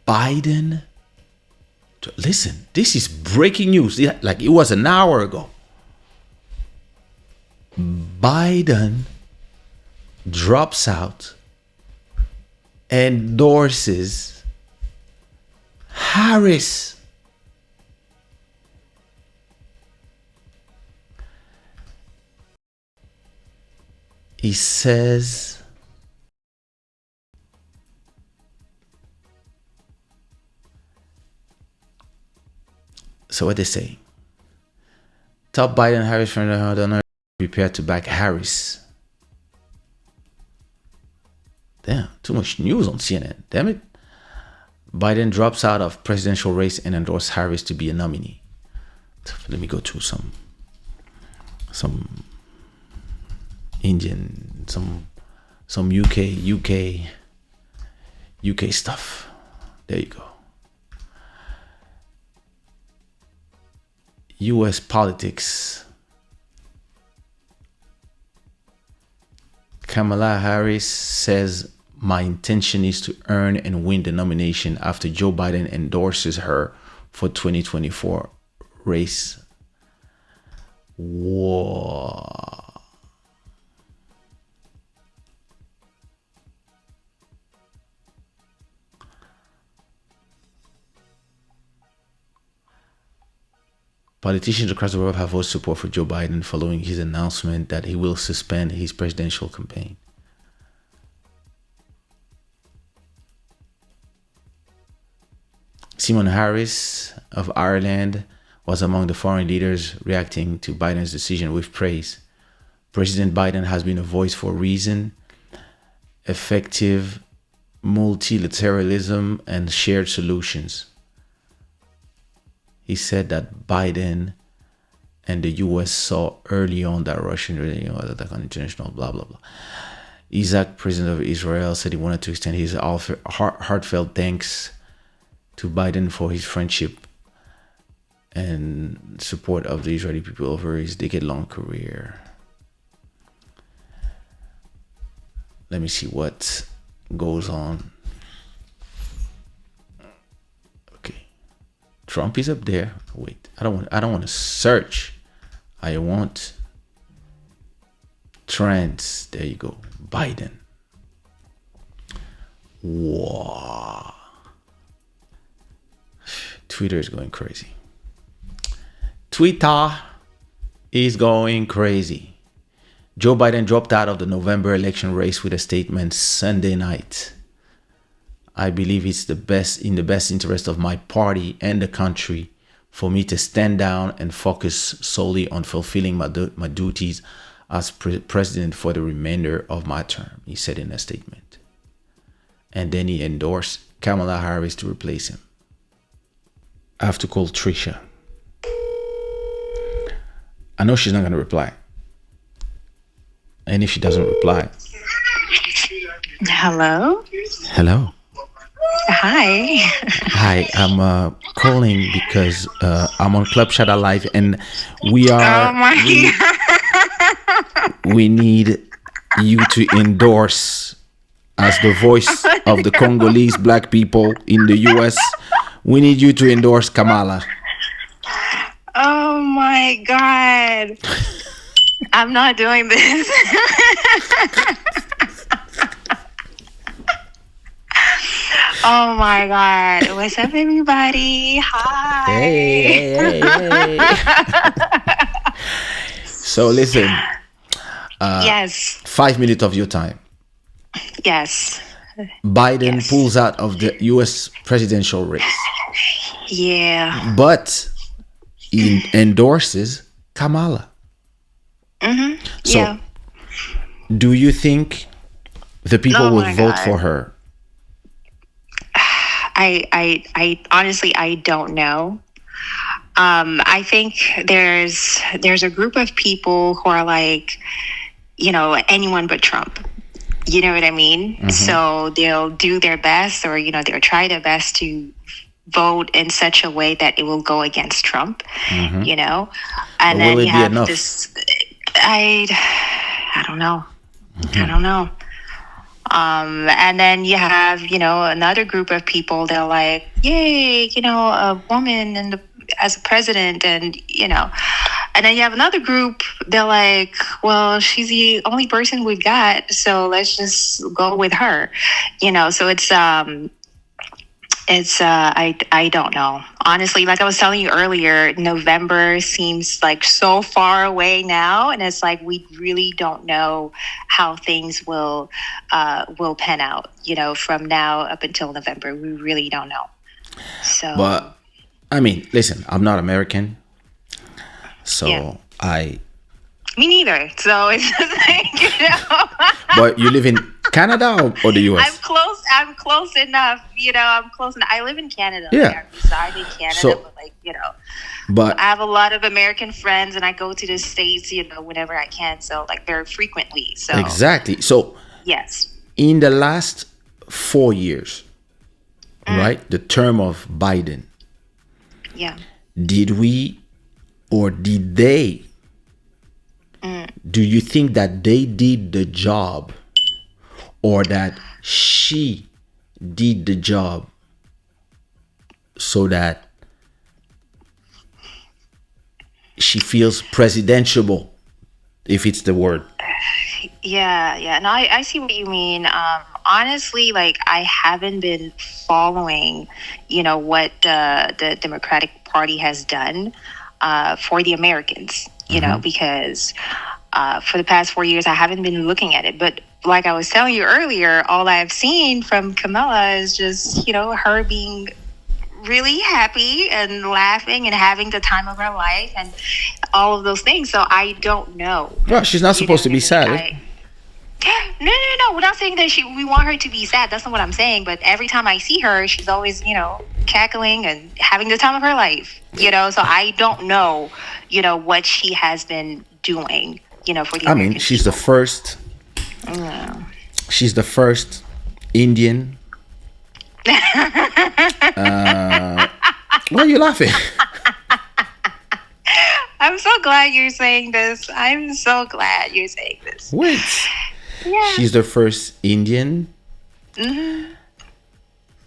Biden, listen, this is breaking news. Like it was an hour ago. Biden drops out, endorses Harris. He says so what they say. Top Biden Harris friend donor prepared to back Harris. Damn, too much news on CNN. Damn it. Biden drops out of presidential race and endorses Harris to be a nominee. Let me go to some Indian, some UK stuff. There you go. US politics. Kamala Harris says, my intention is to earn and win the nomination after Joe Biden endorses her for 2024 race. Whoa. Politicians across the world have voiced support for Joe Biden following his announcement that he will suspend his presidential campaign. Simon Harris of Ireland was among the foreign leaders reacting to Biden's decision with praise. President Biden has been a voice for reason, effective multilateralism, and shared solutions. He said that Biden and the U.S. saw early on that Russian attack on international blah, blah, blah. Isaac, president of Israel, said he wanted to extend his heartfelt thanks to Biden for his friendship and support of the Israeli people over his decade-long career. Let me see what goes on. Trump is up there. Wait, I don't want to search. I want trends. There you go. Biden. Wow. Twitter is going crazy. Twitter is going crazy. Joe Biden dropped out of the November election race with a statement Sunday night. I believe it's in the best interest of my party and the country for me to stand down and focus solely on fulfilling my duties as president for the remainder of my term, he said in a statement. And then he endorsed Kamala Harris to replace him. I have to call Trisha. I know she's not going to reply. And if she doesn't reply... Hello? Hello. Hi. Hi, I'm calling because I'm on Club Shada Live and we are... we need you to endorse as the voice of the Congolese black people in the US. We need you to endorse Kamala. Oh my God. I'm not doing this. Oh my God. What's up, everybody? Hi. Hey. So listen. Yes. 5 minutes of your time. Yes. Biden pulls out of the US presidential race. Yeah. But he endorses Kamala. Mm-hmm. So, yeah. Do you think the people would vote for her? I honestly, I don't know. I think there's a group of people who are like, anyone but Trump. You know what I mean? Mm-hmm. So they'll do their best, or they'll try their best to vote in such a way that it will go against Trump. Mm-hmm. And then you have this. I don't know. Mm-hmm. I don't know. And then you have, another group of people. They're like, yay, a woman as a president, and then you have another group. They're like, well, she's the only person we've got, so let's just go with her. So I don't know. Honestly, like I was telling you earlier, November seems like so far away now, and it's like we really don't know how things will pan out. From now up until November, we really don't know. So, But I mean, listen, I'm not American, so Yeah. I. me neither. So it's just like. But you live in Canada or the US? I'm close. I'm close enough. I'm close enough. I live in Canada. Yeah. I reside in Canada, So- but But I have a lot of American friends, and I go to the States, whenever I can. So very frequently. So exactly. So yes. in the last 4 years, right, the term of Biden, Yeah. did we or did they? Do you think that they did the job, or that she did the job so that she feels presidentiable, if it's the word? Yeah. No, I see what you mean. Honestly, I haven't been following, what the Democratic Party has done for the Americans, because for the past 4 years, I haven't been looking at it. But like I was telling you earlier, all I've seen from Kamala is just, her being really happy and laughing and having the time of her life and all of those things. So I don't know. Well, she's not supposed to be sad. No. We're not saying that we want her to be sad. That's not what I'm saying. But every time I see her, she's always, cackling and having the time of her life. So I don't know, what she has been doing, for the American she's people. the first. She's the first Indian. Why are you laughing? I'm so glad you're saying this. I'm so glad you're saying this. Wait. Yeah. She's the first Indian,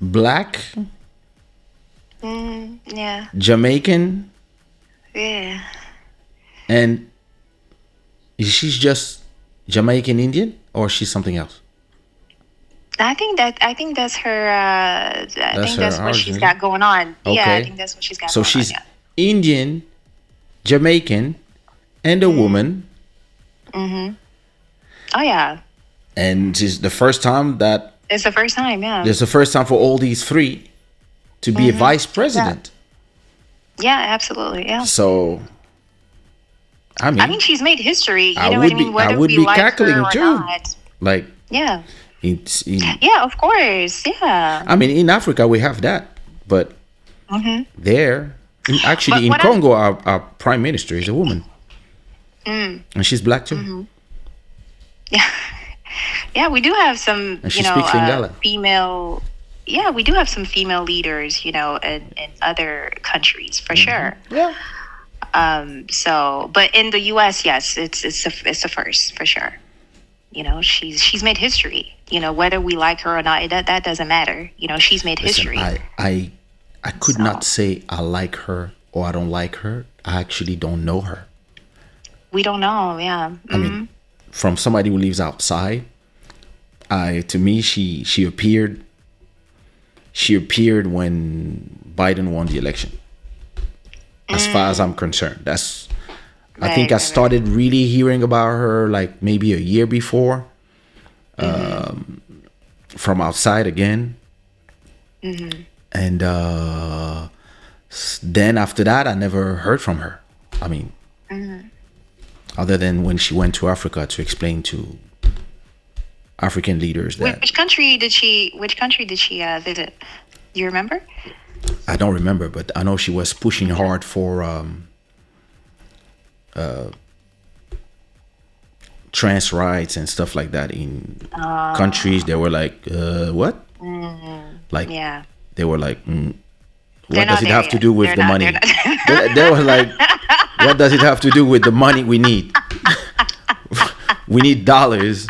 black, Yeah. Jamaican, Yeah. and she's just Jamaican Indian, or she's something else? I think that's her. I think her that's what she's origin. got going on. Yeah, I Okay. think that's what she's got. So going she's on, Indian, Jamaican, and a woman, yeah. Oh yeah, and it's the first time that it's the first time. Yeah. there's the first time for all these three to be a vice president. Yeah, absolutely. Yeah. So, I mean, she's made history. You I know would what I mean? be- I Whether would we be like cackling her or too. not. like Yeah. it's in, Yeah, of course. Yeah. I mean, in Africa we have that, but there, actually But in what Congo, our prime minister is a woman, and she's black too, Yeah. Yeah, we do have some, and she speaks Lingala. female. Yeah, we do have some female leaders, in other countries for sure. Yeah. So, but in the U.S., yes, it's the first for sure. She's made history. Whether we like her or not, that doesn't matter. She's made Listen, history. I could not say I like her or I don't like her. I actually don't know her. We don't know. Yeah. I mean, from somebody who lives outside, to me, she appeared. She appeared when Biden won the election. As far as I'm concerned, I think I started really hearing about her like maybe a year before, from outside again, and then after that, I never heard from her. I mean, other than when she went to Africa to explain to African leaders that Which country did she visit? Do you remember? I don't remember, but I know she was pushing hard for trans rights and stuff like that in countries. They were like, what? Like, Yeah. they were like, They're what not does it there have to yet. do with They're the not- money? they're not- They were like, what does it have to do with the money we need? We need dollars.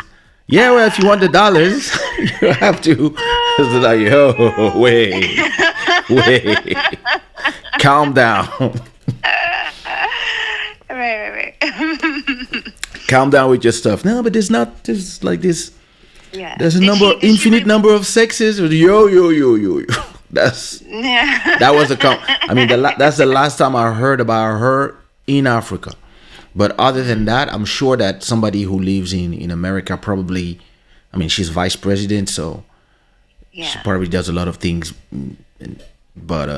Yeah, well, if you want the dollars, you have to. It's like, yo, wait, calm down, Right, right. calm down with your stuff. No, but there's not. There's like this. Yeah. There's a Did number, she? Did she? infinite number of sexes. Yo. That's Yeah. that was the. I mean, that's the last time I heard about her in Africa. But other than that, I'm sure that somebody who lives in America probably. I mean, she's vice president, so she Yeah. probably does a lot of things. But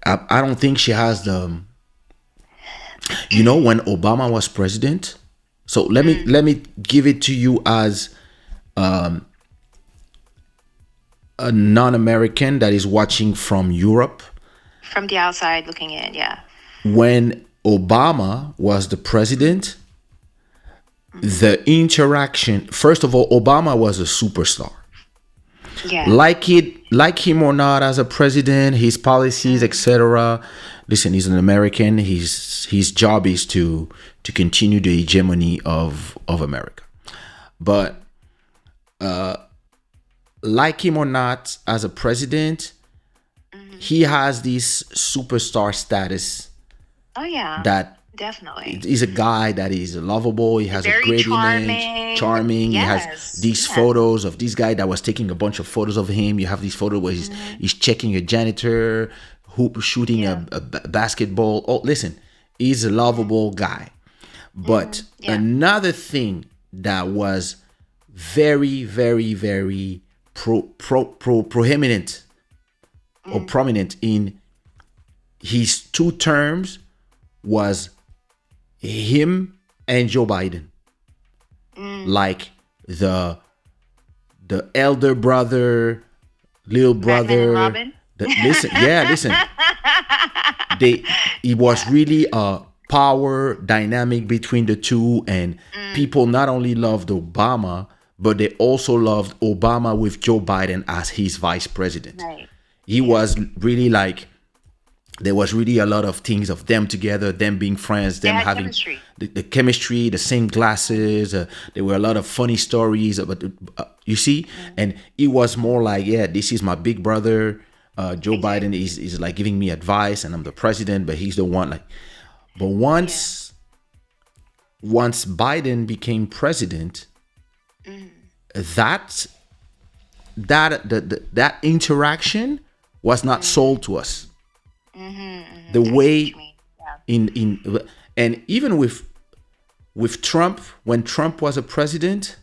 I don't think she has the. When Obama was president. So let me give it to you as a non-American that is watching from Europe. From the outside looking in, yeah. When Obama was the president, the interaction. First of all, Obama was a superstar. Yeah. Like him or not, as a president, his policies, etc. Listen, he's an American. His job is to continue the hegemony of America. But like him or not, as a president, he has this superstar status Oh yeah. that Definitely. he's a guy that is lovable. He has a Very great charming. image, charming. He has Yes. these Yes. photos of this guy that was taking a bunch of photos of him. You have these photos where he's checking a janitor, hoop shooting a basketball. Oh, listen, he's a lovable guy. But Yeah. another thing that was very, very, very prominent or prominent in his two terms was him and Joe Biden, like the elder brother, little Batman and brother. Robin? Listen. It was really a power dynamic between the two, and people not only loved Obama, but they also loved Obama with Joe Biden as his vice president. Right. He was really like, there was really a lot of things of them together, them being friends, them had having chemistry. the chemistry, the same glasses. There were a lot of funny stories about, you see, and it was more like, yeah, this is my big brother. Joe Biden is like giving me advice, and I'm the president, but he's the one like. But once Biden became president, that that interaction was not sold to us. The way in and even with Trump, when Trump was a president,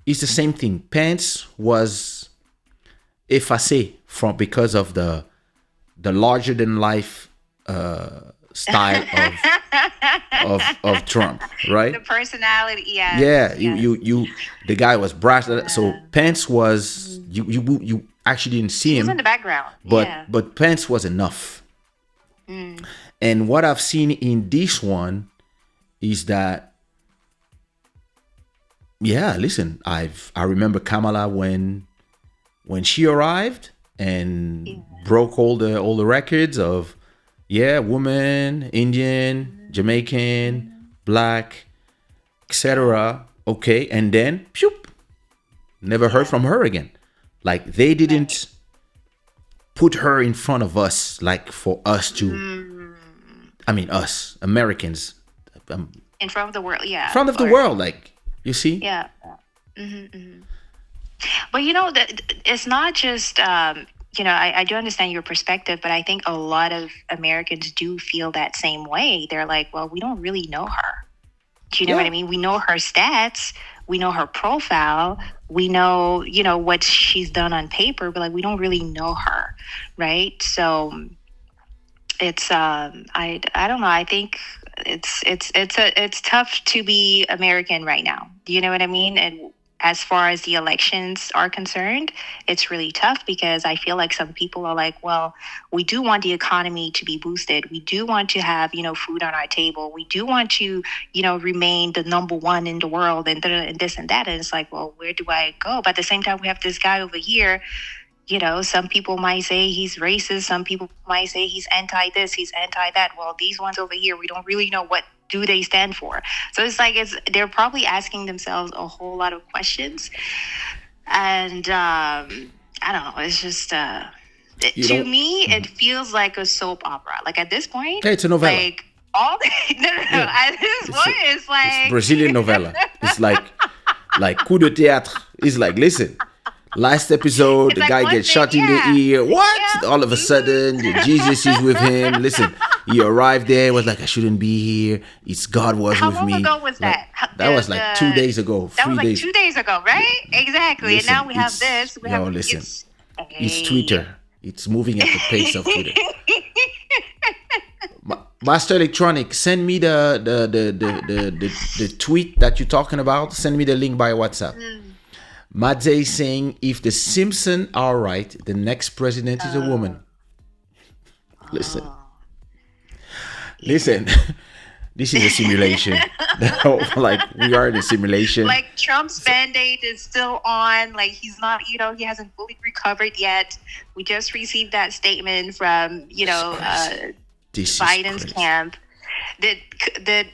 it's the same thing. Pence was effacé from because of the larger than life style of Trump, right? The personality, yeah. Yeah, you the guy was brash. So Pence was you actually didn't see He him, was in the background. but yeah. but Pence was enough. And what I've seen in this one is that, yeah, listen, I remember Kamala when she arrived and broke all the records of, yeah, woman, Indian, Jamaican, black, etc. Okay, and then phew, never heard from her again. Like they didn't put her in front of us, like for us to, I mean, us Americans, In front of the world, yeah. in front of the Or- world, like you see. Yeah. But it's not just I do understand your perspective, but I think a lot of Americans do feel that same way. They're like, well, we don't really know her. Do you know what Yeah. I mean? We know her stats, we know her profile, we know, what she's done on paper, but like we don't really know her, right? So it's I don't know. I think it's tough to be American right now. Do you know what I mean? And as far as the elections are concerned, it's really tough because I feel like some people are like, well, we do want the economy to be boosted. We do want to have, food on our table. We do want to, remain the number one in the world and this and that. And it's like, well, where do I go? But at the same time, we have this guy over here. Some people might say he's racist. Some people might say he's anti this, he's anti that. Well, these ones over here, we don't really know what do they stand for? So it's like they're probably asking themselves a whole lot of questions, and I don't know. It's just You to know, me, it feels like a soap opera. Like at this point, hey, it's a novella. like all no. Yeah. At this point, it's It's like Brazilian novella. It's like coup de théâtre. It's like, listen, last episode, it's the like guy one gets thing, shot in the yeah, ear. What? yeah. All of a sudden, Jesus is with him. Listen, he arrived there, was like, I shouldn't be here. It's God was How with long me. ago was Like, that? that was like 2 days ago, That was 3 like days. 2 days ago, right? Exactly. And Listen, now we have this. We have listen. It's hey. Twitter. It's moving at the pace of Twitter. Master Electronic, send me the tweet that you're talking about. Send me the link by WhatsApp. Madze is saying, if the Simpsons are right, the next president is a woman. Listen. Listen. This is a simulation. Like, we are in a simulation. Like Trump's band-aid is still on. Like he's not, he hasn't fully recovered yet. We just received that statement from, Biden's camp. Did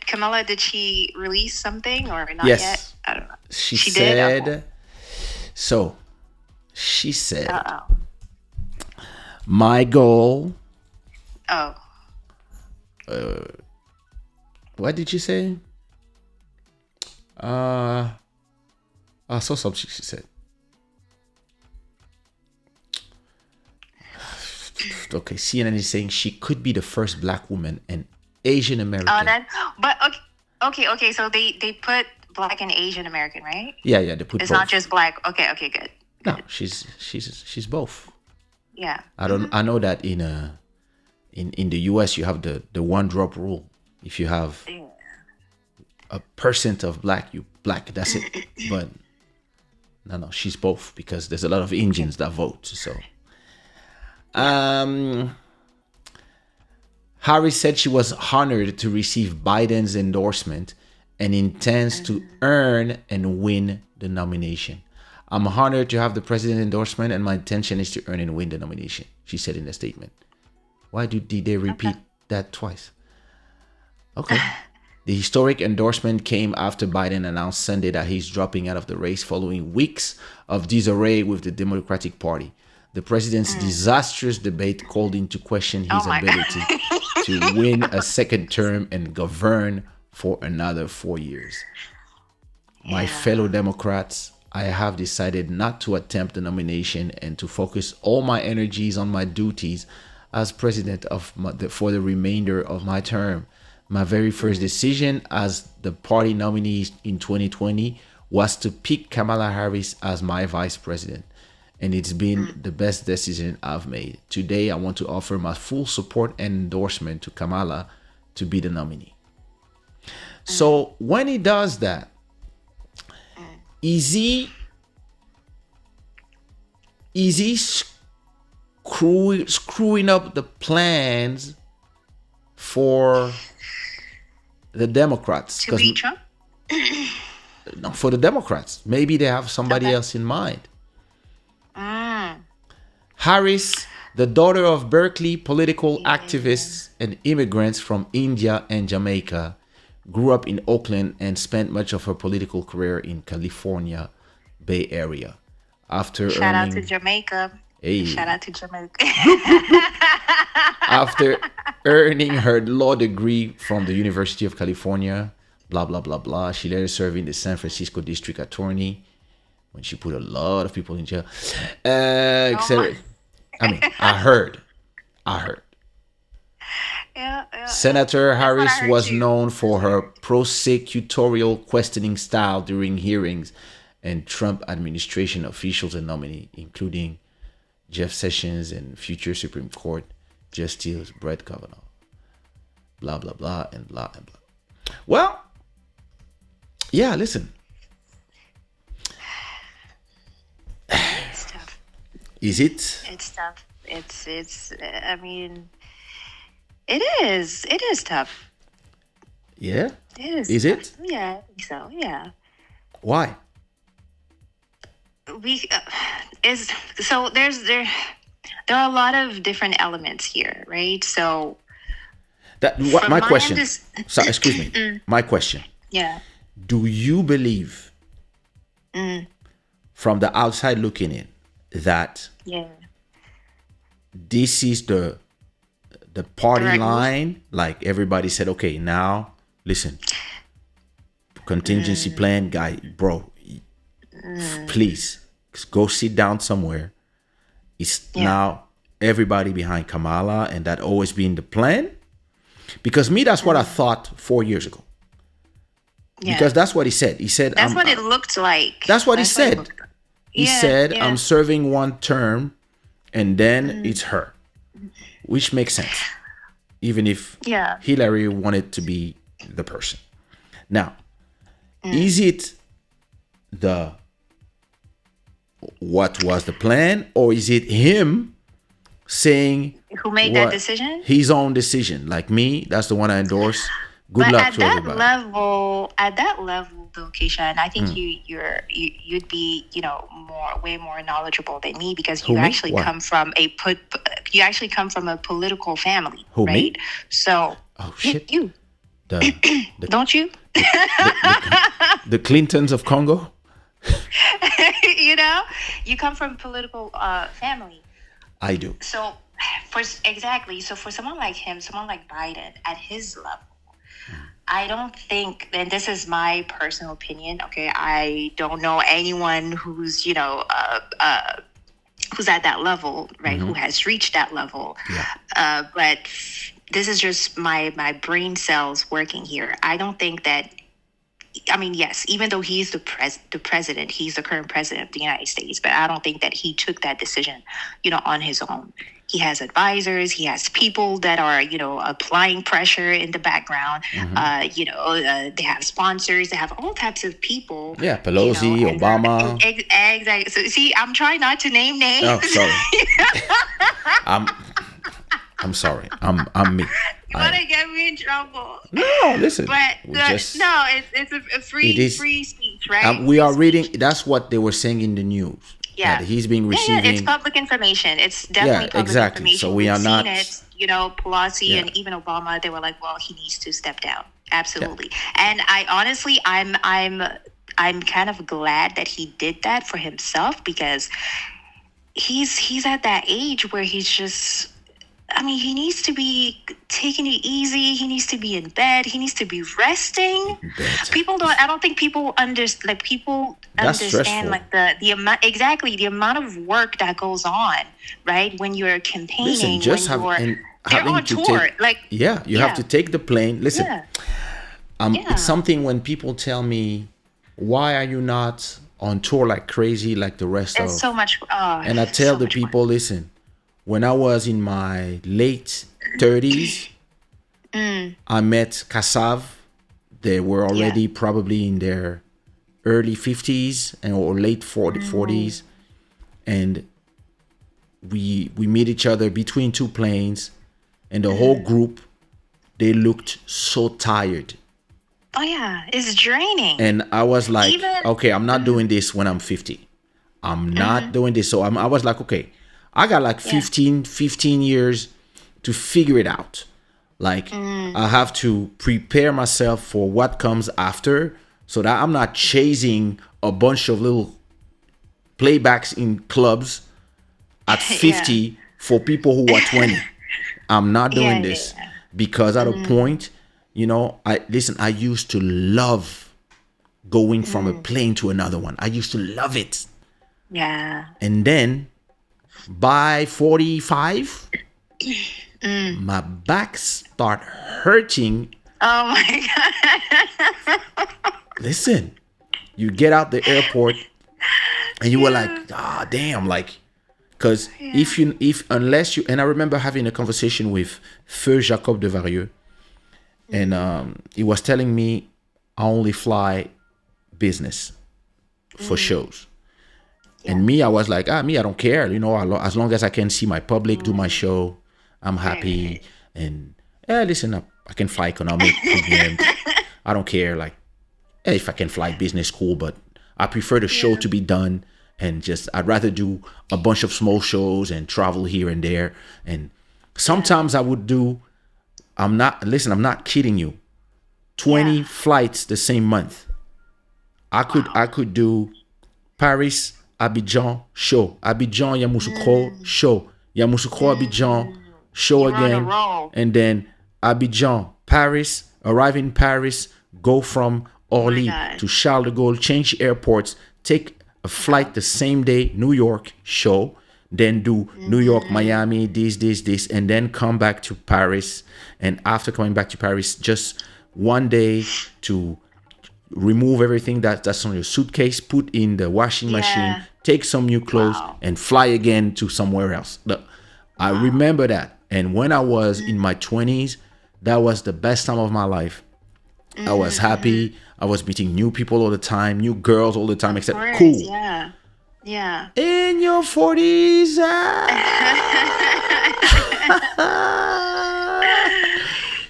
Kamala, did she release something or not yet? I don't know. She said, did? So, she said, my goal. Oh. What did you say? I saw something she said. Okay, CNN is saying she could be the first Black woman and Asian American. But okay. So they put Black and Asian American, right? Yeah, they put. It's both. not just Black. Okay, good. No, she's both. Yeah. I know that in the US you have the one drop rule. If you have a percent of Black, you Black. That's it. But no, she's both because there's a lot of Indians that vote. So. Harris said she was honored to receive Biden's endorsement and intends to earn and win the nomination. I'm honored to have the president's endorsement and my intention is to earn and win the nomination, she said in a statement. Why did they repeat that twice? Okay. The historic endorsement came after Biden announced Sunday that he's dropping out of the race following weeks of disarray with the Democratic Party. The president's disastrous debate called into question his ability to win a second term and govern for another 4 years. Yeah. My fellow Democrats, I have decided not to attempt the nomination and to focus all my energies on my duties as president for the remainder of my term. My very first decision as the party nominee in 2020 was to pick Kamala Harris as my vice president. And it's been the best decision I've made. Today, I want to offer my full support and endorsement to Kamala to be the nominee. So when he does that, is he screwing up the plans for the Democrats? To beat Trump? No, for the Democrats. Maybe they have somebody else in mind. Harris, the daughter of Berkeley political activists and immigrants from India and Jamaica, grew up in Oakland and spent much of her political career in California Bay Area. Shout out to Jamaica. Hey. Shout out to Jamaica. After earning her law degree from the University of California, blah, blah, blah, blah, she later served in the San Francisco District Attorney when she put a lot of people in jail, etc. I mean, I heard. Yeah. Senator Harris was known for her prosecutorial questioning style during hearings and Trump administration officials and nominees, including Jeff Sessions and future Supreme Court Justice Brett Kavanaugh. Blah, blah, blah, and blah, and blah. Well, yeah, listen. It's tough. Is it? It's tough. I mean, it is. It is tough. Yeah? It is. Is tough. it? Yeah, I think so. Yeah. Why? There are a lot of different elements here, right? So That what From my my question. So excuse me. My question. yeah. Do you believe, from the outside looking in, that Yeah. this is the party Direct move. line? Like everybody said, okay, now listen, contingency plan, guy, bro, please go sit down somewhere. It's Yeah. now everybody behind Kamala, and that always been the plan. Because me, that's what I thought 4 years ago. Yeah. Because that's what he said. He said, That's what it looked like. that's what he it said. looked like. He Yeah, said, yeah. I'm serving one term, and then it's her, which makes sense, even if Yeah. Hillary wanted to be the person. Now, is it the what was the plan, or is it him saying Who made that what decision? his own decision? Like me, that's the one I endorse. Good But luck at to that everybody. at that level, though, Keisha, and I think you'd be way more knowledgeable than me because Who, you me? actually Why? come from a political family, Who, me? right? So Oh yeah, shit! you The don't you? the Clintons of Congo. You know, you come from political family. I do. So so for someone like him, someone like Biden at his level, I don't think, and this is my personal opinion, okay, I don't know anyone who's who's at that level, right, who has reached that level. Yeah. But this is just my brain cells working here. I don't think that, I mean, yes, even though he's the president, he's the current president of the United States, but I don't think that he took that decision, on his own. He has advisors, he has people that are, applying pressure in the background. They have sponsors, they have all types of people. Yeah, Pelosi, and Obama. Exactly. So see, I'm trying not to name names. Oh, sorry. I'm sorry. I'm me. You want to get me in trouble? No, listen. But we just, no, it's a free it is, free speech, right? we are reading. That's what they were saying in the news. Yeah. That he's being Yeah, receiving. it's public information. It's definitely public exactly. information. So we are We've not. seen it. Pelosi Yeah. and even Obama, they were like, "Well, he needs to step down." Absolutely. And I honestly, I'm kind of glad that he did that for himself because he's at that age where he's just. I mean, he needs to be taking it easy. He needs to be in bed. He needs to be resting. I don't think people understand. Like people That's understand, stressful. like the amount, exactly the amount of work that goes on, right? When you're campaigning, Listen, just when they're having on to tour. take. Like You have to take the plane. Listen, yeah, it's something when people tell me, "Why are you not on tour like crazy like the rest of?" it's so much. And I tell the people, listen, when I was in my late 30s, I met Kassav. They were already probably in their early 50s or late 40s. And we meet each other between two planes. And the whole group, they looked so tired. Oh yeah, it's draining. And I was like, Even- okay, I'm not doing this when I'm 50. I'm not doing this. So I was like, okay, I got like 15 years to figure it out. Like I have to prepare myself for what comes after so that I'm not chasing a bunch of little playbacks in clubs at 50 for people who are 20. I'm not doing this because at a point, I used to love going from a plane to another one. I used to love it. Yeah. And then by 45, my back start hurting. Oh my god. Listen, you get out the airport and you were like, damn, like, because unless you, and I remember having a conversation with Feu Jacob de Varieux, and he was telling me I only fly business for shows. And me, I was like, I don't care. As long as I can see my public, do my show, I'm happy. And listen up, I can fly economic, premium. I don't care. Like, if I can fly business, cool. But I prefer the show to be done. And I'd rather do a bunch of small shows and travel here and there. And sometimes I would do I'm not kidding you. 20 Yeah. flights the same month. I Wow. could do Paris, Abidjan, show. Abidjan, Yamoussoukro, show. Yamoussoukro, Abidjan, show You're on a again. roll. And then Abidjan, Paris, arrive in Paris, go from Oh my Orly God. to Charles de Gaulle, change airports, take a flight the same day, New York, show. Then do New York, Miami, this, and then come back to Paris. And after coming back to Paris, just one day to remove everything that's on your suitcase, put in the washing machine, Yeah. take some new clothes, Wow. and fly again to somewhere else. Look, I Wow. remember that. And when I was in my 20s, that was the best time of my life. I was happy. I was meeting new people all the time, new girls all the time, Of except course. cool. Yeah. Yeah. In your 40s.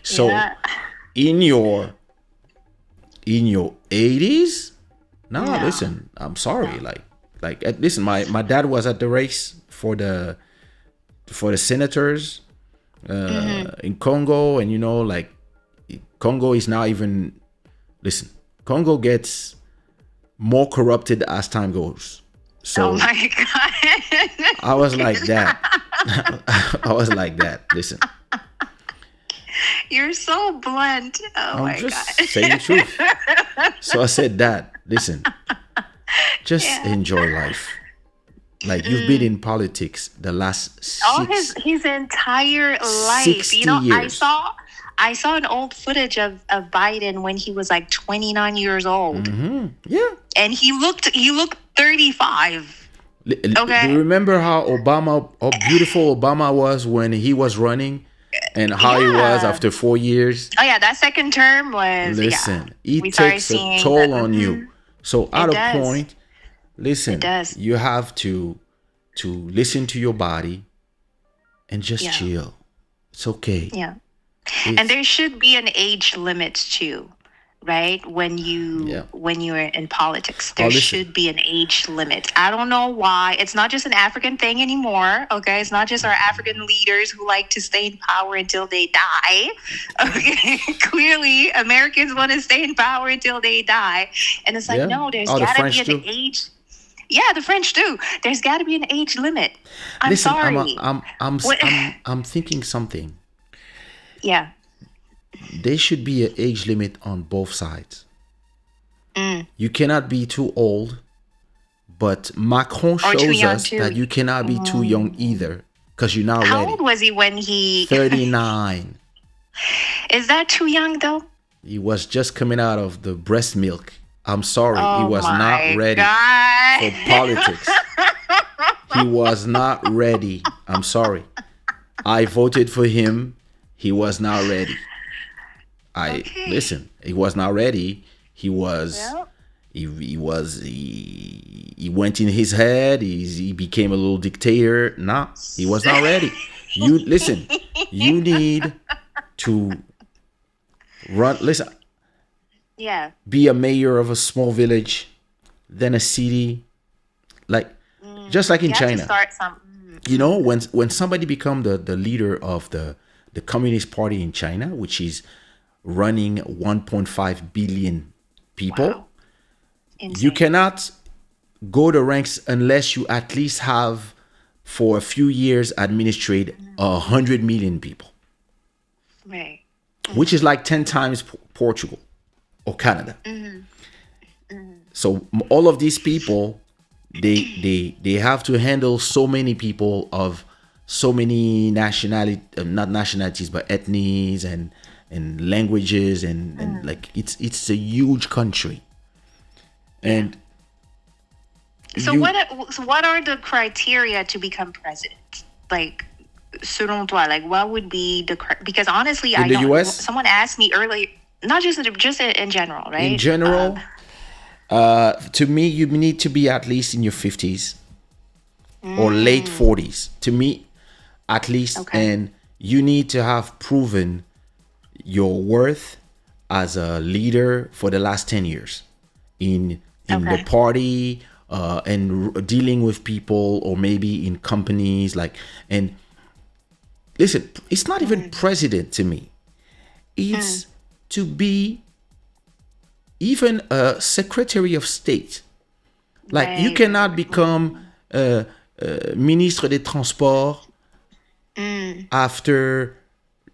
So Yeah. in your 80s, no, No. listen, I'm sorry. Listen, my dad was at the race for the senators in Congo, and like Congo is now even, listen, Congo gets more corrupted as time goes. Oh So my God. I was like that. I was like that. Listen, You're so blunt. Oh I'm my just God. saying the truth. So I said that. Listen, just Yeah. enjoy life. Like you've been in politics the last All six, his entire life. 60 I years. saw an old footage of Biden when he was like 29 years old. Yeah. And he looked 35. Okay. Do you remember how beautiful Obama was when he was running, and how he was Yeah. after 4 years? Oh yeah, that second term was Listen, We it started takes a seeing toll the- on you. So at a does. point, listen, It does. you have to listen to your body and just Yeah. chill. It's okay. Yeah. It's- And there should be an age limit too, right? When Yeah. you're in politics, there listen. should be an age limit. I don't know why. It's not just an African thing anymore. Okay, it's not just our African leaders who like to stay in power until they die. Okay, clearly Americans want to stay in power until they die, and it's like Yeah. no, there's Oh, the got to French be an too. age. Yeah, the French do. There's got to be an age limit. I'm Listen, sorry. What- I'm thinking something. yeah. There should be an age limit on both sides. Mm. You cannot be too old, but Macron Or too shows young, us too. that you cannot be too young either, because you're not How ready. old was he when he? 39. Is that too young though? He was just coming out of the breast milk. I'm sorry, he Oh was my not ready God. for politics. He was not ready. I'm sorry. I voted for him. He was not ready. Okay. Listen. He was not ready. He was. Well. He went in his head. He became a little dictator. Nah, he was not ready. You listen. You need to run. Listen. Yeah. Be a mayor of a small village, then a city, like just like in You have to China. start some. When somebody become the leader of the Communist Party in China, which is running 1.5 billion people, Wow. Insane. you cannot go the ranks unless you at least have for a few years administrate 100 million people, Right. which is like 10 times Portugal or Canada. So all of these people, they have to handle so many people of so many not nationalities, but ethnies and languages and like it's a huge country. And So you- what are the criteria to become president? Like, selon toi, like what would be because honestly, In I the don't. US? Someone asked me earlier, not just in general, right? in general, to me, you need to be at least in your 50s or late 40s. To me, at least, Okay. and you need to have proven your worth as a leader for the last 10 years in Okay. the party and dealing with people, or maybe in companies. And listen, it's not even president to me. It's to be even a Secretary of State. Like you Right. cannot become Ministre des Transports after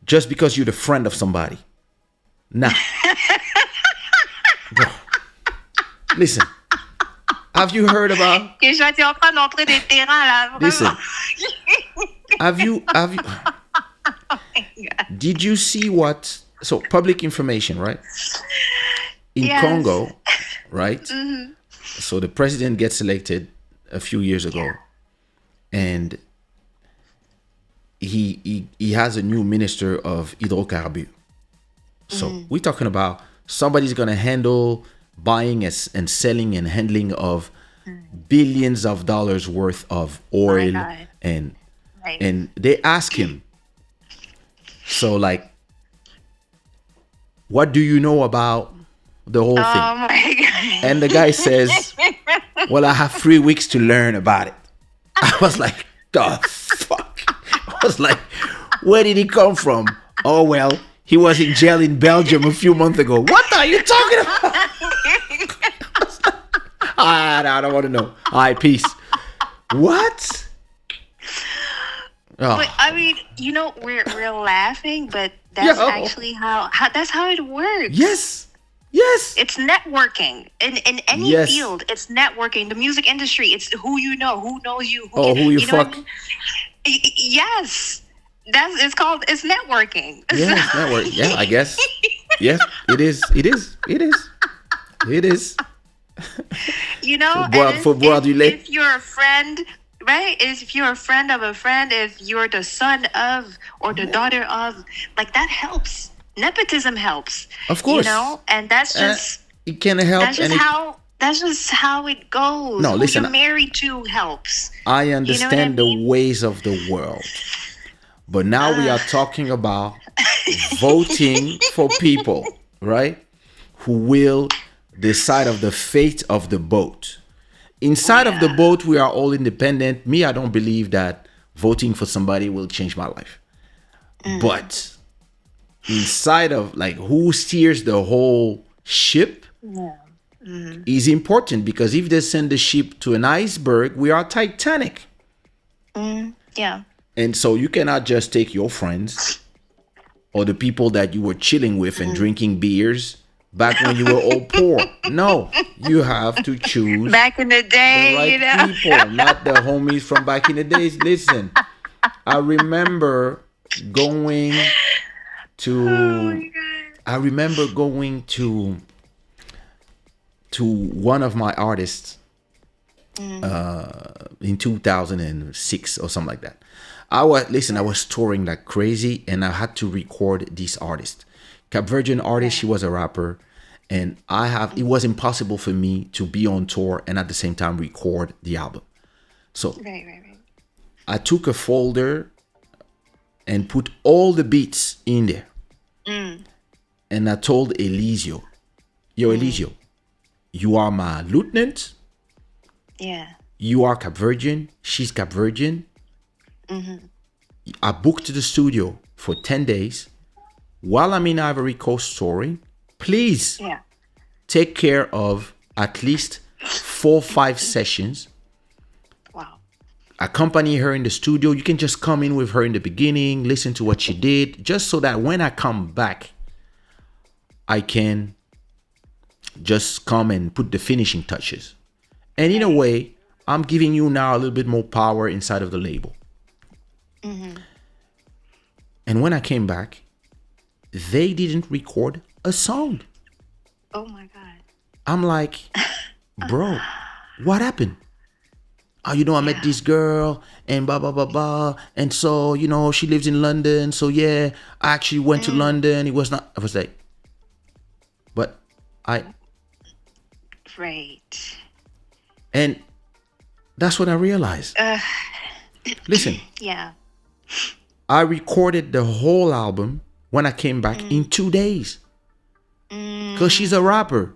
just because you're the friend of somebody. Nah. Bro. Listen. Have you heard about Kaysha, t'es en train d'entrer des terrains là, vraiment. listen? Have you did you see what so public information, right? In Yes. Congo, right? So the president gets elected a few years ago, and he has a new minister of hydrocarbures. So we're talking about somebody's gonna handle buying and selling and handling of billions of dollars worth of oil God. and Right. and they ask him, so like, what do you know about the whole thing? Oh my God. And the guy says, well, I have 3 weeks to learn about it. I was like, the fuck? I was like, where did he come from? Oh, well, he was in jail in Belgium a few months ago. What are you talking about? I don't want to know. All right, peace. What? Oh, But I mean, we're laughing, but that's Yo. actually how that's how it works. yes. Yes. It's networking in any Yes. field. It's networking. The music industry. It's who you know, who knows you. Oh, who you know what fuck. I mean? Yes, it's networking. Yeah, it's network. Yeah, I guess. Yes, it is. It is. It is. It is. And For boire du lait. if you're a friend, right? If you're a friend of a friend, if you're the son of or the daughter of, like that helps. Nepotism helps. Of course. And that's just It can help. that's just how it goes. No, Who listen, you're married to helps. I understand I mean? the ways of the world. But now we are talking about voting for people, right? Who will decide of the fate of the boat. Inside of the boat, we are all independent. Me, I don't believe that voting for somebody will change my life. But inside of like who steers the whole ship is important, because if they send the ship to an iceberg, we are Titanic. Yeah. And so you cannot just take your friends or the people that you were chilling with and drinking beers back when you were all poor. No, you have to choose Back in the the day, right people, not the homies from back in the days. Listen, I remember going to one of my artists in 2006 or something like that. I was touring like crazy, and I had to record this artist, Cap Verdean artist. She was a rapper, and it was impossible for me to be on tour and at the same time record the album. So right. I took a folder and put all the beats in there. And I told Elisio, Elisio, you are my lieutenant. Yeah. You are Cap Verdean. She's Cap Verdean. I booked the studio for 10 days. While I'm in Ivory Coast touring, please Yeah. take care of at least 4 or 5 sessions. Wow. Accompany her in the studio. You can just come in with her in the beginning, listen to what she did, just so that when I come back, I can just come and put the finishing touches. And in a way, I'm giving you now a little bit more power inside of the label. And when I came back, they didn't record a song. Oh my God. I'm like, bro, what happened? Oh, I met this girl and blah, blah, blah, blah. And so, she lives in London. So, yeah, I actually went to London. I was like, but Right. and that's what I realized. Listen, Yeah. I recorded the whole album when I came back in 2 days. Because she's a rapper.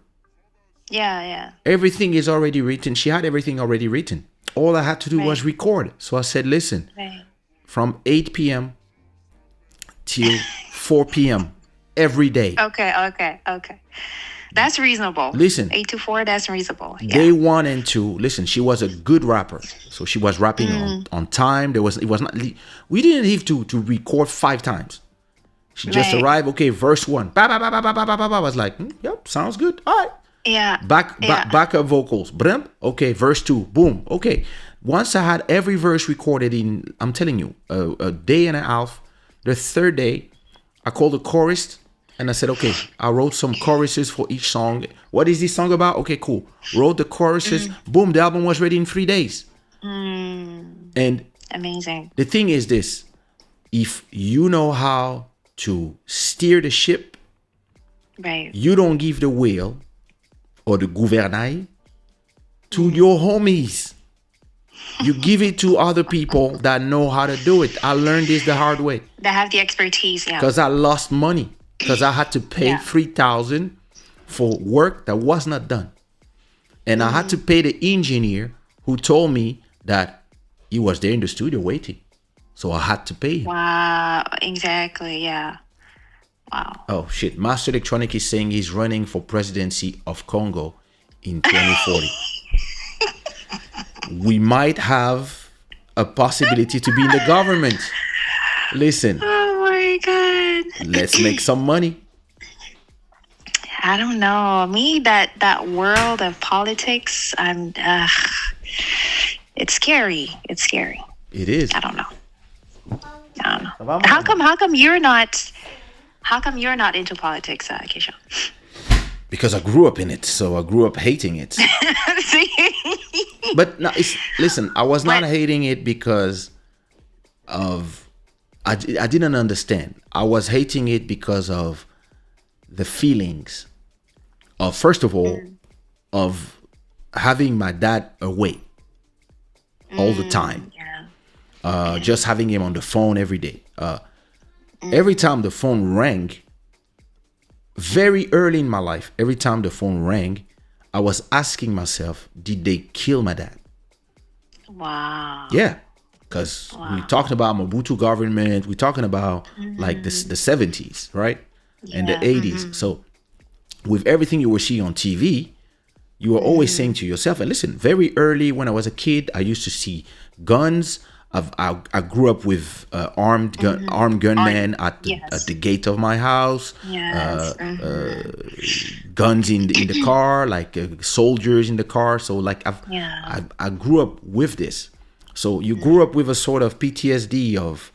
Yeah. Everything is already written. She had everything already written. All I had to do was record. So I said, listen, Right. from 8 p.m. till 4 p.m., every day. Okay. That's reasonable. Listen, 8 to 4. That's reasonable. day Yeah. 1 and 2. Listen, she was a good rapper, so she was rapping on time. It was not. We didn't have to record 5 times. She just Right. arrived. Okay, verse 1. Ba ba ba ba ba ba ba ba ba. I was like, yep, sounds good. All right. Yeah. Backup vocals. Brum. Okay, verse 2. Boom. Okay. Once I had every verse recorded in, I'm telling you, a day and a half. The third day, I called the chorus and I said, okay, I wrote some choruses for each song. What is this song about? Okay, cool. Wrote the choruses. Boom, the album was ready in 3 days. And Amazing. the thing is this: if you know how to steer the ship, Right. you don't give the wheel or the gouvernail to your homies. You give it to other people that know how to do it. I learned this the hard way That have the expertise. Yeah. because I lost money because I had to pay Yeah. $3,000 for work that was not done, and I had to pay the engineer who told me that he was there in the studio waiting, so I had to pay him. Wow. Exactly. Yeah. Wow. Oh shit! Master Electronic is saying he's running for presidency of Congo in 2040. We might have a possibility to be in the government. Listen, Oh my God. let's make some money. I don't know. Me, that world of politics, it's scary. It's scary. It is. I don't know. How come you're not? How come you're not into politics, Kaysha? Because I grew up in it, so I grew up hating it. But no, listen, I was not But- hating it because of I didn't understand. I was hating it because of the feelings of, first of all, of having my dad away all the time. Yeah. Just having him on the phone every day. Every time the phone rang, very early in my life, every time the phone rang, I was asking myself, did they kill my dad? Wow. Yeah, because we're talking about Mobutu government. We're talking about like the 70s, right? And the 80s. So with everything you were seeing on TV, you were always saying to yourself, and listen, very early when I was a kid, I used to see guns. I grew up with armed gunmen at the gate of my house. Yes. Guns in the car, like soldiers in the car. So like I grew up with this. So you grew up with a sort of PTSD of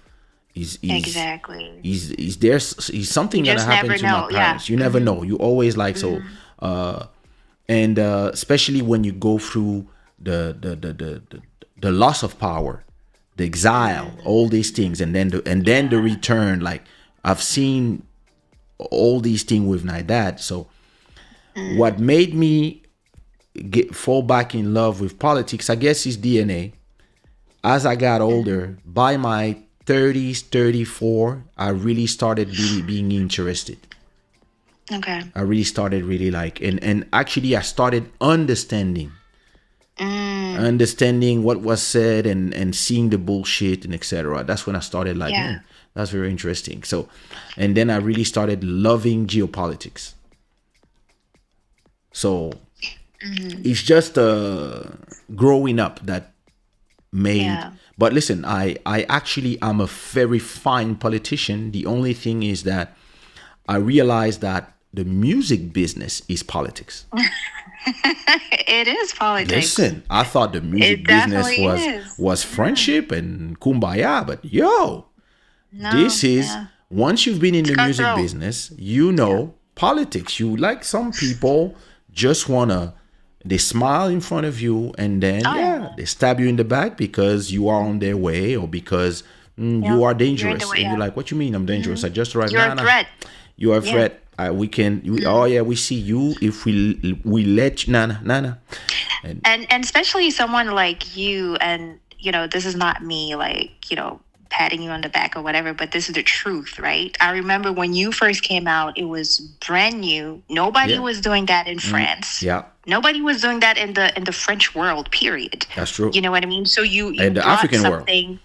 Exactly. is something You gonna just happen never to my know, parents. yeah. You never know. You always like so, and especially when you go through the loss of power, the exile, all these things, and then the return. Like I've seen all these things with my dad. So what made me fall back in love with politics, I guess, is DNA. As I got older, by my 30s, 34, I really started really being interested. Okay. I really started really like, and actually I started understanding what was said and seeing the bullshit and etc. That's when I started like, Yeah. that's very interesting. So, and then I really started loving geopolitics. So it's just growing up that made. Yeah. But listen, I actually am a very fine politician. The only thing is that I realized that the music business is politics. It is politics. Listen, I thought the music It business definitely is. was friendship and kumbaya, but yo, No, this is yeah. once you've been in the music cutthroat. business, you know politics. You like some people just wanna they smile in front of you and then they stab you in the back because you are on their way or because you are dangerous. way, And yeah. you're like, what you mean I'm dangerous? I just arrived. You're Nah, a nah. threat. You are a threat. Oh yeah, we see you if we let you. Nah. And especially someone like you, and this is not me like patting you on the back or whatever, but this is the truth, right? I remember when you first came out, it was brand new. Nobody Yeah. was doing that in France. Yeah, Nobody was doing that in the French world, period. that's true. You know what I mean? So you And the brought African world. something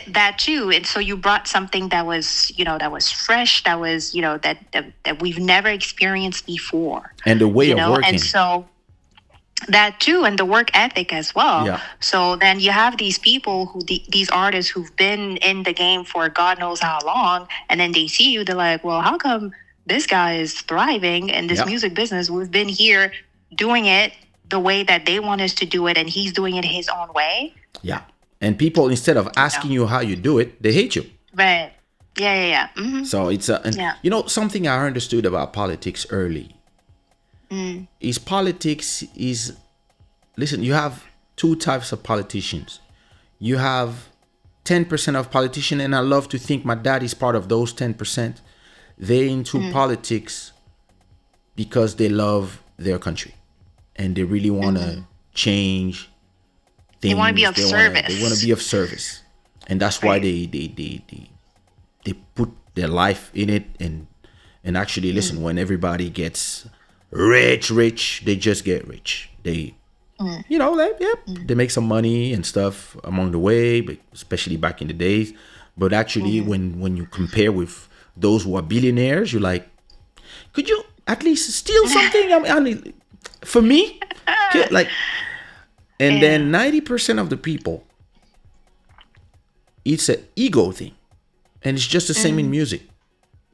That too. And so you brought something that was, that was fresh, that was, that we've never experienced before, And the way of and working. so that too, and the work ethic as well. Yeah. So then you have these people these artists who've been in the game for God knows how long, and then they see you, they're like, well, how come this guy is thriving in this Yeah. music business? We've been here doing it the way that they want us to do it, and he's doing it his own way. Yeah. And people, instead of asking you how you do it, they hate you. Right. Yeah. Mm-hmm. So it's something I understood about politics early is politics is, listen, you have two types of politicians. You have 10% of politicians, and I love to think my dad is part of those 10%. They into politics because they love their country and they really want to change things. They want to be of service. They want to be of service, and that's why they put their life in it. And actually, listen, when everybody gets rich, they just get rich. They they make some money and stuff along the way, but especially back in the days. But actually, when you compare with those who are billionaires, you're like, could you at least steal something? I mean, for me, like, and then 90% of the people, it's an ego thing, and it's just the same in music.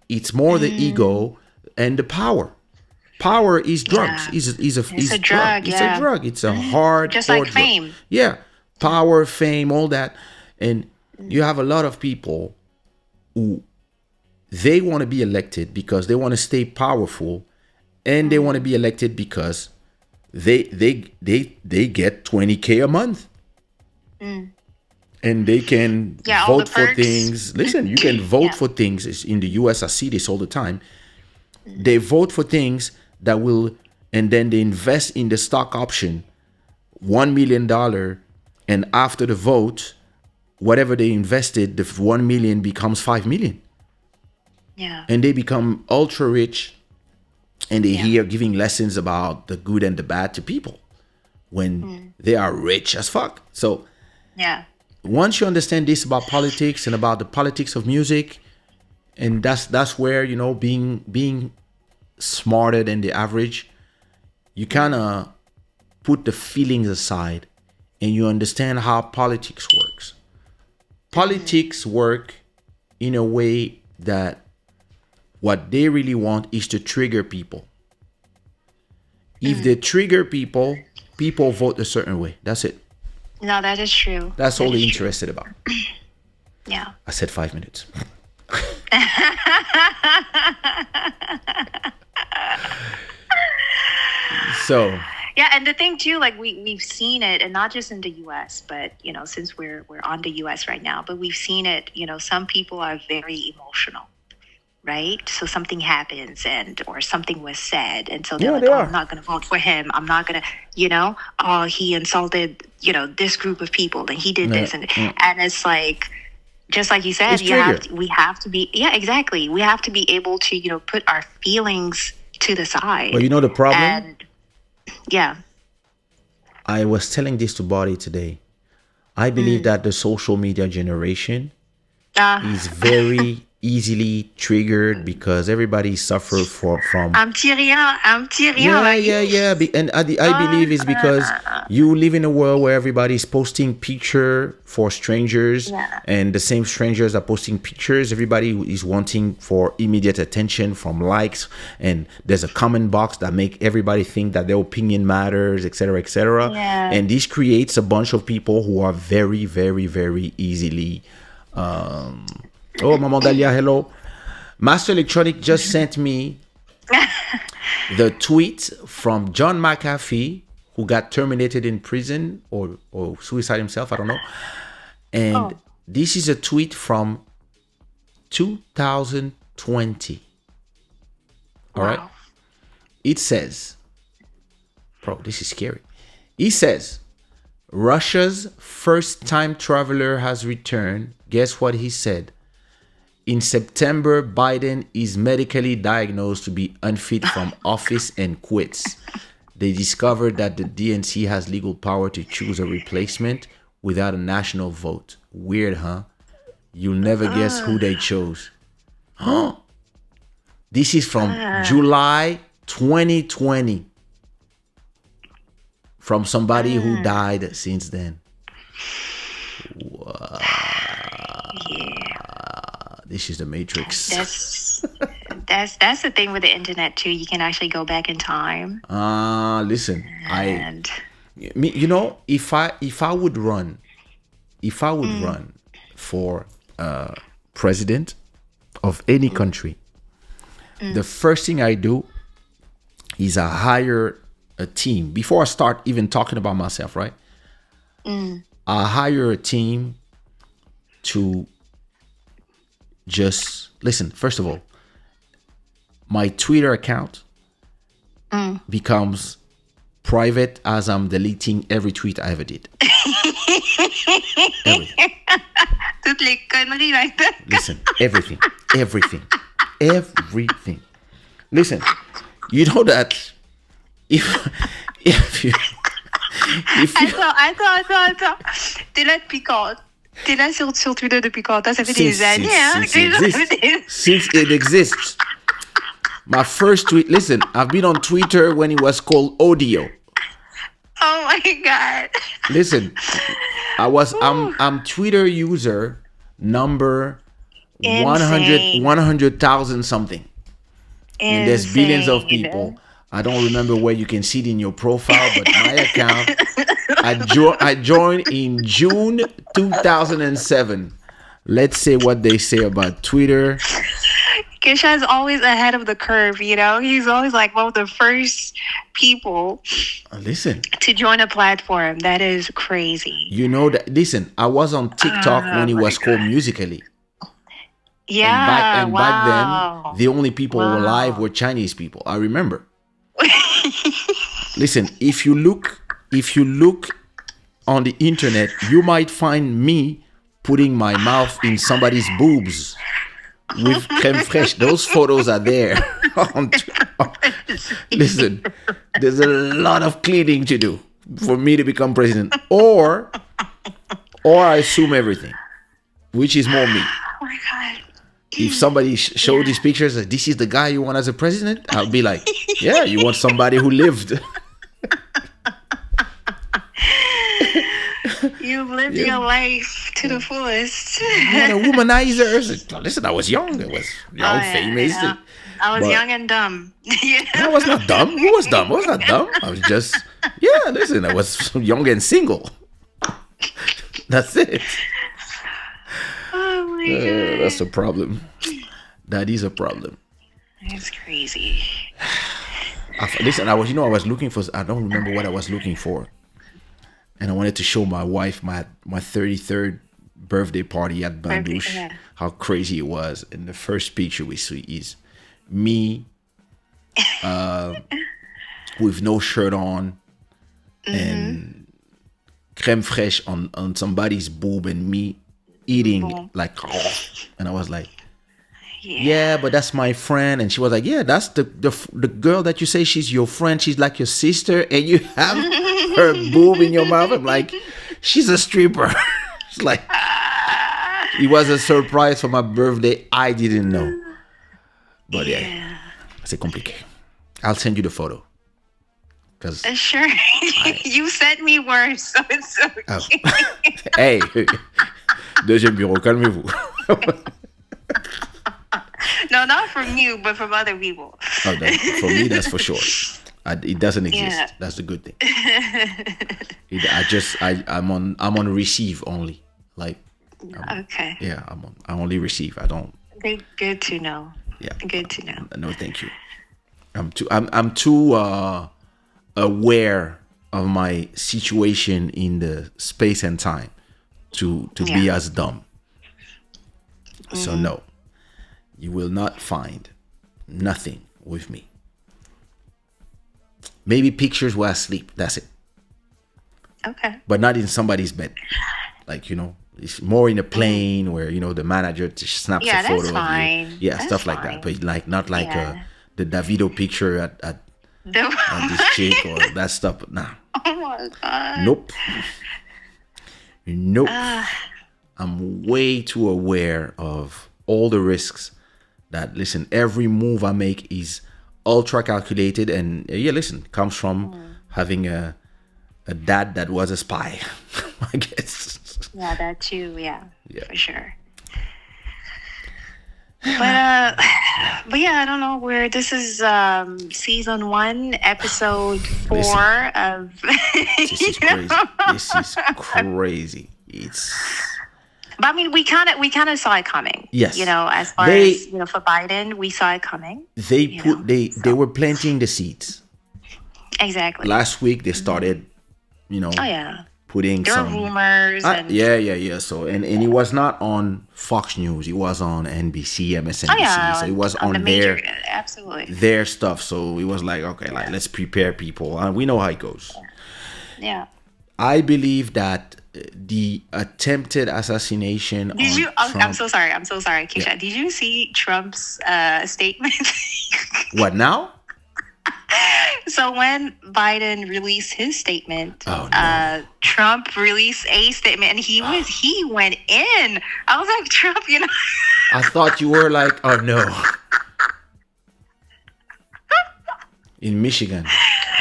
It's more the ego and the power. Power is drugs. Is a drug. It's a drug. It's a hard, just like drug. fame. Yeah, power, fame, all that, and you have a lot of people who they want to be elected because they want to stay powerful, and they want to be elected because they get $20K a month, and they can vote for things. Listen, you can vote for things. It's in the US, I see this all the time. They vote for things that will, and then they invest in the stock option, $1 million, and after the vote, whatever they invested, the 1 million becomes 5 million. Yeah. And they become ultra rich, and they hear giving lessons about the good and the bad to people when they are rich as fuck. So once you understand this about politics and about the politics of music, and that's where, being smarter than the average, you kind of put the feelings aside and you understand how politics works. Politics work in a way that what they really want is to trigger people. If they trigger people, people vote a certain way. That's it. No, that is true. That's all they're interested about. Yeah. I said 5 minutes. So yeah, and the thing too, like we've seen it, and not just in the US, but since we're on the US right now, but we've seen it, some people are very emotional, right? So something happens or something was said, and so they're like, I'm not gonna vote for him. I'm not gonna, oh, he insulted, this group of people, and he did this, and it's like, just like you said, we have to be, exactly. We have to be able to, put our feelings to the side. Well, the problem? And, I was telling this to Body today. I believe that the social media generation is very easily triggered because everybody suffers from un petit rien. Yeah. And I believe it's because you live in a world where everybody is posting picture for strangers, and the same strangers are posting pictures. Everybody is wanting for immediate attention from likes, and there's a comment box that make everybody think that their opinion matters, etc., etc. And this creates a bunch of people who are very, very, very easily oh, Maman Dalia, hello. Master Electronic just sent me the tweet from John McAfee, who got terminated in prison or suicide himself, I don't know. And this is a tweet from 2020. All right. It says, bro, this is scary. He says, Russia's first-time traveler has returned. Guess what he said? In September, Biden is medically diagnosed to be unfit from office and quits. They discovered that the DNC has legal power to choose a replacement without a national vote. Weird, huh? You'll never guess who they chose. This is from July 2020. From somebody who died since then. Wow. This is the Matrix. That's the thing with the internet too. You can actually go back in time. Listen, And if I would run for president of any country, the first thing I do is I hire a team before I start even talking about myself, right? I hire a team to just listen. First of all, my Twitter account becomes private as I'm deleting every tweet I ever did. Everything. toutes les conneries like that. Listen, everything. Listen, you know that if you Attends. T'es là depuis quand? T'es là sur Twitter depuis quand? Ça fait des années, hein? Since it exists. My first tweet, listen, I've been on Twitter when it was called Audio. Oh my God. Listen, I'm Twitter user number 100,000 something. And there's billions of people. I don't remember where you can see it in your profile, but my account, I joined in June 2007. Let's say what they say about Twitter. Kaysha is always ahead of the curve, you know? He's always like one of the first people Listen, to join a platform. That is crazy. you know that. Listen, I was on TikTok when it was called Musically. Yeah. Back then, the only people alive were Chinese people. I remember. Listen, if you look on the internet, you might find me putting my mouth in somebody's boobs with crème fraîche. Those photos are there. Listen, there's a lot of cleaning to do for me to become president, or I assume everything, which is more me. Oh my God. If somebody showed these pictures, like, this is the guy you want as a president, I'll be like, yeah, you want somebody who lived. You've lived your life to the fullest. What a womanizer. Listen, I was young. I was famous. Yeah. I was young and dumb. I was not dumb. Who was dumb? I was not dumb. I was just, listen, I was young and single. That's it. Oh my God. That's a problem. That is a problem. It's crazy. Listen, I was looking for, I don't remember what I was looking for. And I wanted to show my wife my 33rd birthday party at Bandouche, how crazy it was. And the first picture we see is me with no shirt on and crème fraîche on somebody's boob and me eating like, and I was like, yeah, but that's my friend. And she was like, yeah, that's the girl that you say she's your friend. She's like your sister, and you have her boob in your mouth. I'm like, she's a stripper. It's like, it was a surprise for my birthday. I didn't know. But yeah, c'est compliqué. I'll send you the photo. Cause sure. You sent me worse, so it's okay. Oh. Hey, deuxième bureau, calmez-vous. No, not from you, but from other people. Oh, for me, that's for sure. It doesn't exist. Yeah. That's the good thing. I'm on receive only. Like, Okay. yeah, I only receive. I don't. Good to know. Yeah. Good to know. No, thank you. I'm too aware of my situation in the space and time to be as dumb. So no, you will not find nothing with me. Maybe pictures while I sleep. That's it. Okay. But not in somebody's bed. Like, it's more in a plane where, the manager just snaps a photo that's fine. of you. Yeah, That's stuff like that. But like not like the Davido picture at this chick or that stuff. Nah. Oh my God. Nope. I'm way too aware of all the risks. That listen, every move I make is ultra calculated, and yeah, listen, comes from having a dad that was a spy, I guess. Yeah, that too. Yeah, Yeah. for sure. But yeah, I don't know where this is. Season 1, episode 4 Listen. of. This is crazy. This is crazy. It's But I mean, we kind of saw it coming. Yes. As far They- as for Biden, we saw it coming. they were planting the seeds. Exactly. Last week they started, Oh yeah. putting There were some rumors and yeah. So and it was not on Fox News. It was on NBC, MSNBC. oh yeah, So it was on the on major, absolutely. their stuff. So it was like, okay, like let's prepare people. And we know how it goes. Yeah. I believe that the attempted assassination Did on you? I'm Trump, so sorry, Kaysha. Did you see Trump's statement? what now? So when Biden released his statement, Oh, no. Trump released a statement, and he went in. I was like, Trump, I thought you were like, oh no. In Michigan,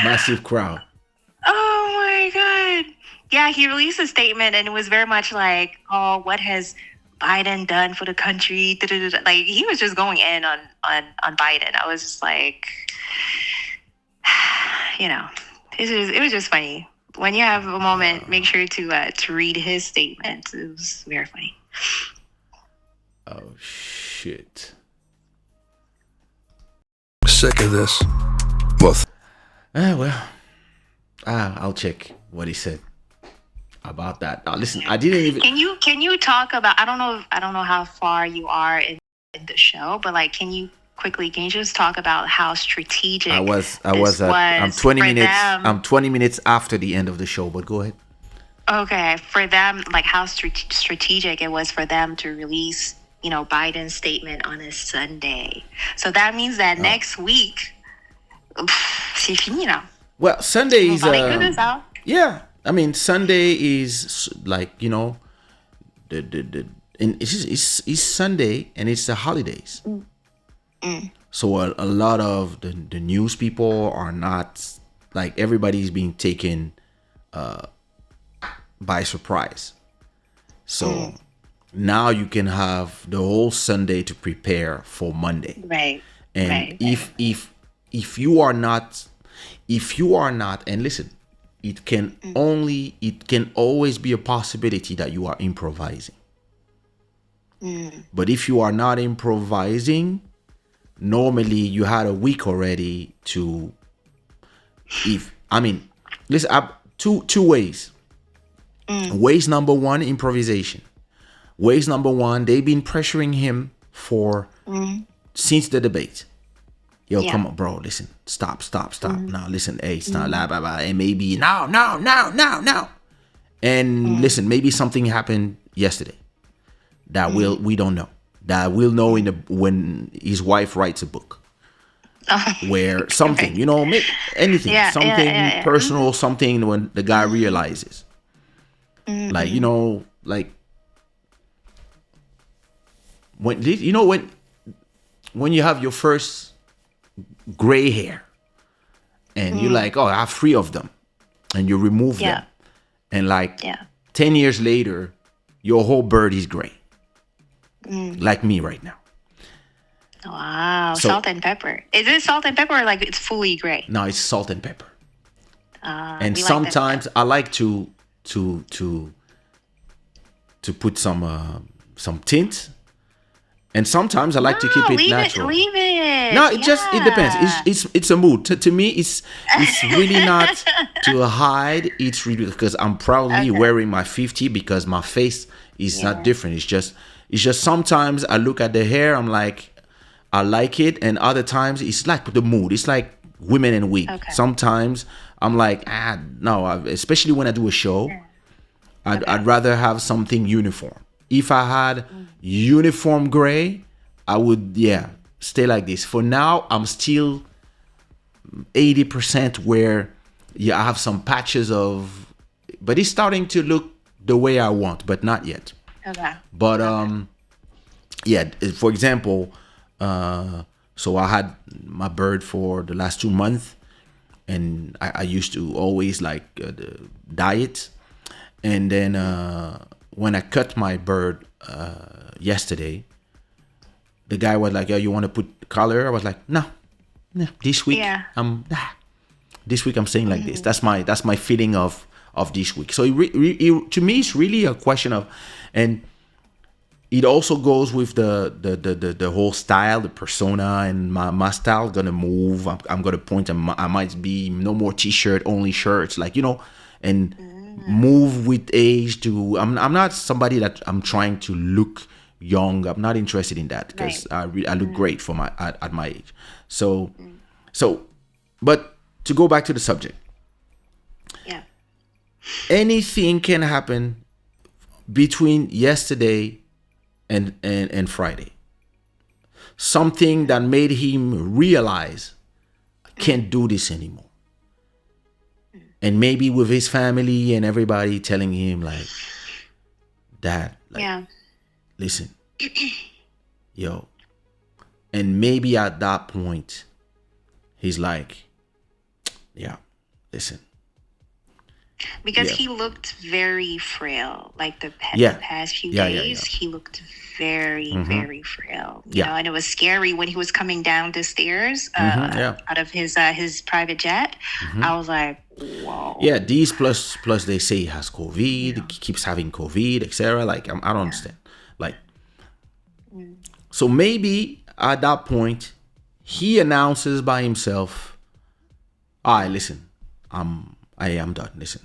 massive crowd. Oh my God. Yeah, he released a statement, and it was very much like, oh, what has Biden done for the country? Da-da-da-da. Like, he was just going in on Biden. I was just like, it was just funny. When you have a moment, make sure to read his statement. It was very funny. Oh shit. Sick of this. Well, I'll check what he said about that. Now listen, I didn't even. Can you talk about? I don't know how far you are in the show, but like, can you just talk about how strategic I was this at, I'm was 20 for minutes. them? I'm 20 minutes after the end of the show, but go ahead. Okay, for them, like how strategic it was for them to release, Biden's statement on a Sunday. So that means that next week, c'est fini là. Well, Sunday is On va régler ça. yeah. I mean, Sunday is like the and it's Sunday and it's the holidays. So a lot of the news people are not, like, everybody's being taken by surprise. So now you can have the whole Sunday to prepare for Monday. Right. And right. if you are not, and listen, it can always be a possibility that you are improvising. But if you are not improvising, normally you had a week already to, listen, two ways. Ways number one, improvisation. Ways number one, they've been pressuring him since the debate. Yo, Yeah. come on, bro. Listen, stop. Now, listen, hey, stop, blah, blah, blah. And maybe no. And listen, maybe something happened yesterday that we don't know. That we'll know when his wife writes a book. Where something, anything, Yeah, something yeah. personal, something when the guy realizes. Like, like when you have your first gray hair and you're like, oh, I have 3 of them, and you remove Yeah. them, and like Yeah. 10 years later your whole beard is gray, like me right now. Wow. So- Salt and pepper. Is it salt and pepper or like it's fully gray? Now it's salt and pepper. And we like that sometimes I like to put some tint, and sometimes I like to keep it leave natural. Leave it. No, it depends. Yeah. It's a mood. To me, it's really not to hide. It's really because I'm proudly wearing my 50 because my face is not different. It's just sometimes I look at the hair, I'm like, I like it, and other times it's like the mood. It's like women and wig. Okay. Sometimes I'm like, no. Especially when I do a show, I'd rather have something uniform. If I had uniform gray, I would stay like this. For now, I'm still 80% where I have some patches of, but it's starting to look the way I want, but not yet. Okay. But Okay. yeah, for example, so I had my bird for the last 2 months, and I used to always like the diet, and then when I cut my bird yesterday, the guy was like, "Yeah, you want to put color?" I was like, "No, no. This week Yeah. this week I'm saying like this. That's my feeling of this week. So to me, it's really a question of, and it also goes with the whole style, the persona, and my style gonna move. I'm gonna point. I might be no more t-shirt, only shirts, like and move with age. I'm not somebody that I'm trying to look young. I'm not interested in that Right. because I look great for my at my age. So so, but to go back to the subject, Yeah. anything can happen between yesterday and Friday. Something that made him realize I can't do this anymore. And maybe with his family and everybody telling him like, Dad, like, Yeah. listen, yo. And maybe at that point, he's like, yeah, listen. Because Yeah. he looked very frail. Like the Yeah. past few Yeah, yeah, days, yeah. he looked very, very frail. You Yeah. know, and it was scary when he was coming down the stairs Yeah. out of his private jet. I was like, whoa. Yeah, these plus they say he has COVID, he keeps having COVID, etc. Like I don't understand. Like, so maybe at that point, he announces by himself, "All right, listen, I am done. Listen,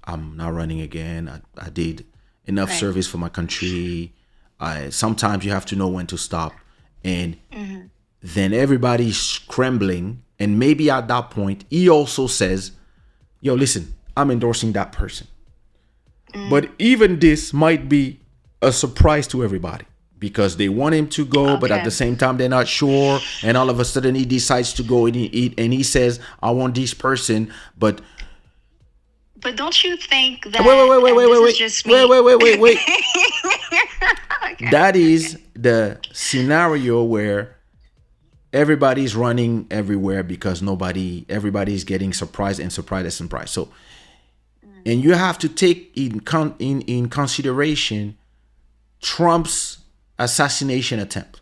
I'm not running again. I did enough Right. service for my country. I sometimes you have to know when to stop." And then everybody's scrambling, and maybe at that point, he also says, "Yo, listen, I'm endorsing that person." But even this might be a surprise to everybody because they want him to go, but at Okay. the same time they're not sure. And all of a sudden he decides to go, and he says, "I want this person." But But don't you think that wait, and this wait, is just me? wait. Okay. That is the scenario where everybody's running everywhere because everybody's getting surprised and surprised and surprised. So, and you have to take in consideration Trump's assassination attempt.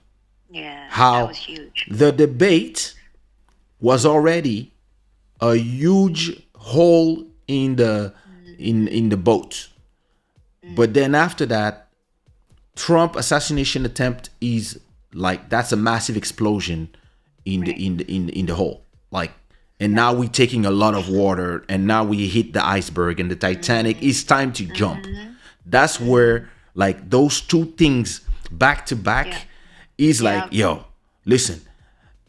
Yeah, that How was huge. the debate was already a huge hole in the boat. But then after that, Trump assassination attempt is like that's a massive explosion in the hole. Like, and now we're taking a lot of water, and now we hit the iceberg and the Titanic. It's time to jump. That's where like those two things back to back Yeah. is like, Yeah. yo, listen.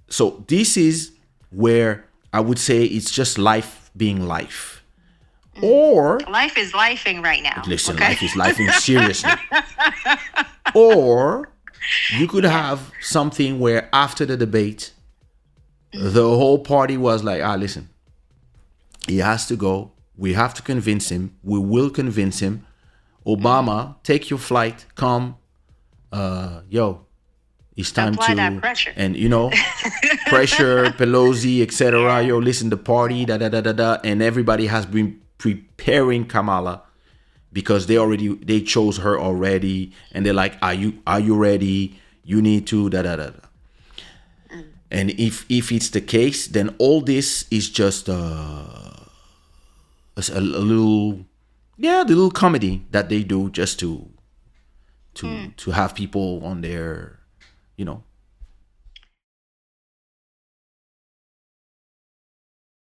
So this is where I would say it's just life being life. Or Life is lifing right now. listen, okay? life is life in seriously. Or you could have something where after the debate, the whole party was like, listen, he has to go. We have to convince him. We will convince him. Obama, take your flight. Come. Yo, it's time Apply to that pressure. and pressure Pelosi, etc. Yo, listen, the party, and everybody has been preparing Kamala because they chose her already, and they're like, are you ready? You need to And if it's the case, then all this is just a little, the little comedy that they do just to have people on their,